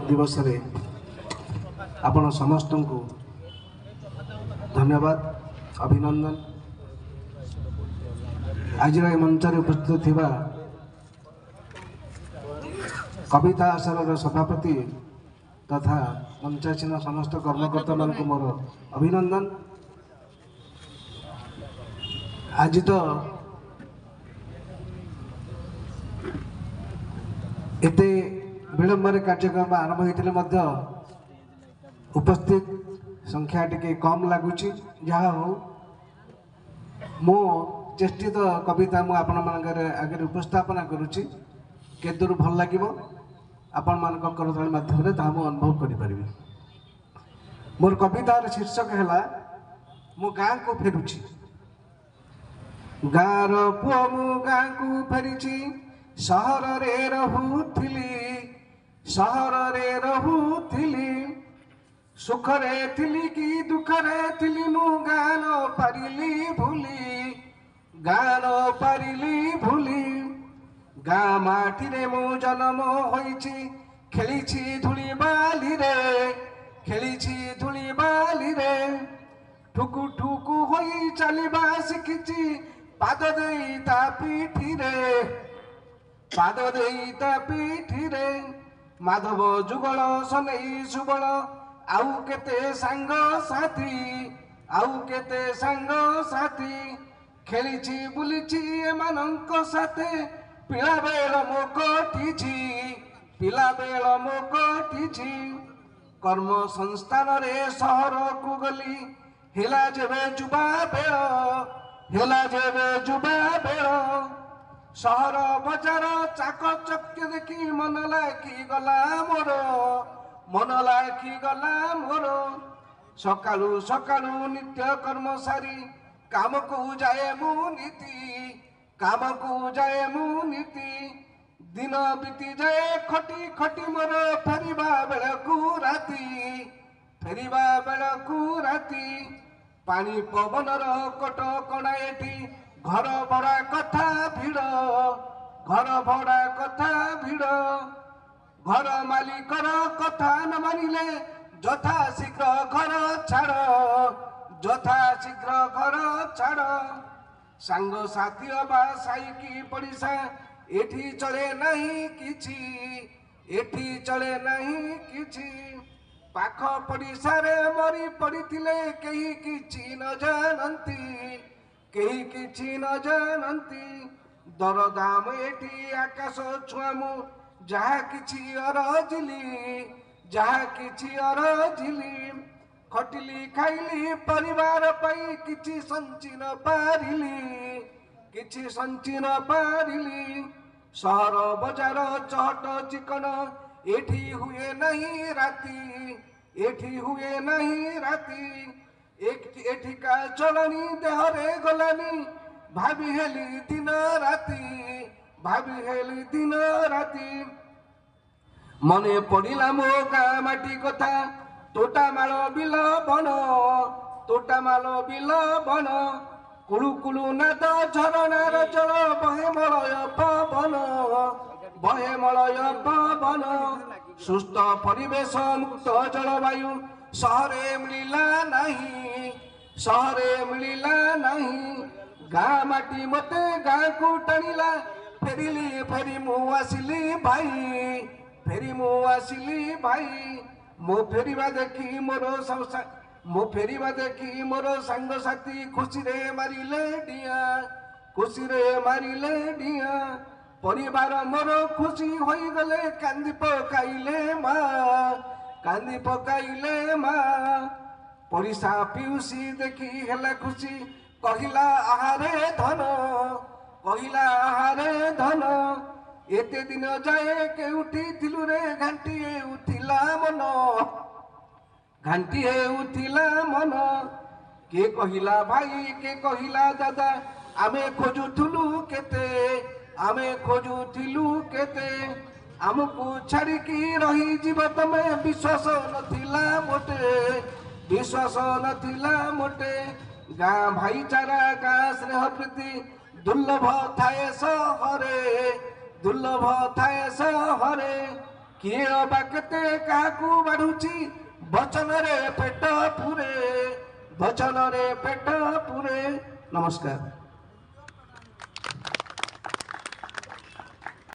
दिवस रे आपण समस्त को धन्यवाद अभिनंदन। आज मंच उपस्थित थिबा कविता आश्रम सभापति तथा मंचासीन समस्त कर्मकर्ता मान को मोर अभिनंदन। आज तो एते विलंबर कार्यक्रम आरंभ होते उपस्थित संख्या टिके कम लगुच जहा हो मो चेष्टित कविता मु आपण मानकर आगे उपस्थापना करुच्ची केदूर भल लगे आपण मान करताली माध्यम अनुभव करें। मोर कवितार शीर्षक है मु गाँ को फेरुची। गाँर पुओ मु गाँ को फेरी सहर रे रहुथिली सहर रे रहुथिली सुखरे थिली कि दुखरे थिली मु गान पारिली भूली गान पारिली भूली। गाँ माटी रे मु जन्म होइछि खेलिछि धूली बाली रे खेलिछि धूली बाली रे ठुकु ठुकु होई चलिबा शिखिछि पाद देई ता पीठी रे पाद देई ता पीठी रे। माधव जुगल सनई सुबल आउ केते सांग साथी आउ केते सांग साथी खेलिछि बुलिछि एमानंक साथे पिला बेल मो कटिछि पिला बेल मो कटिछि। कर्म संस्थान रे सहर को गली हेला जेबे जुबा बेल हेला जेबे जुबा बेल सहर बजार चाक चक्य देखी मन लाखी गला मोर मन लाखी गला मोर। सकालू सकालू नित्य कर्म सारी काम को जाए मु नीति काम को जाए मु नीति दिन बीती जाए खटी खटी मोर फेरिबा बेलकू राती फेरिबा बेलकू राती। पानी पवनर कट कणा एठी घर भड़ा कथा भिड़ घर भड़ा कथा भिड़ घर मालिकर कथा न मानिले यथा शीघ्र घर छाड़ यथा शीघ्र घर छाड़। सांग साथी अबा साइकी पड़िसा एठी चले नहीं किछि एठी चले नहीं किछि। पाख पड़िसा रे मरी पड़िथिले केही किछि न जानंती केही किछि न जानंती। दरदाम एठी आकाश छुआमु जहा किछि अरजिली जहा किछि अरजिली। खटिली खाइली परिवार पाई किछि संचि न पारिली किछि संचि न पारिली। सहर बजार चहट चिकन एठी हुए नहीं राती एठी हुए नहीं राती। एठिका चलनी देहरे गलानी भाभी हेली दिन राती भाभी हेली दिन राती। मने पड़िला मो गाँ माटी कथा तोटा माल बिल बन तोटा माल बिल बन कुलु कुलु नाद झरणार जल बहे मलय पवन बहे मलय पवन। सुस्थ परिवेश मुक्त जलवायु सहरे मिलिला नहीं सहरे मिलिला नहीं। गाँ माटी मते गाँ को टाणिला फेरिली फेरी मु आसिली भाई फेरी मु आसिली भाई। मो फेरिबा देखी मोर मो फेरिबा देखी मोर सांग साथी खुशी रे मारिले डिया खुशी रे मारिले डिया। परिवार मोर खुशी होई गले कांदी पकाइले माँ कांदी पकाइले माँ। पड़िसा पिउसी देखी हेला खुशी कहिला आहारे धन कहिला आहारे धन। एते दिन जाए के उठिथिलु रे घंटिए उठिला मन घंटिए उठिला मन। के कहिला भाई के कहिला दादा आमे खोजुथुलु केते आमे खोजुथिलु केते। आमको छाड़िकी रही जीव तमे विश्वास नथिला मोटे विश्वास नथिला मोटे। गाँ भाईचारा गाँ स्नेह प्रीति दुर्लभ थाए सहरे दुर्लभ थाए सहरे। କିଏ ଅବା କେତେ କାହାକୁ ବାଢୁଛି ବଚନରେ ପେଟ ପୁରେ, ବଚନରେ ପେଟ ପୁରେ। ନମସ୍କାର।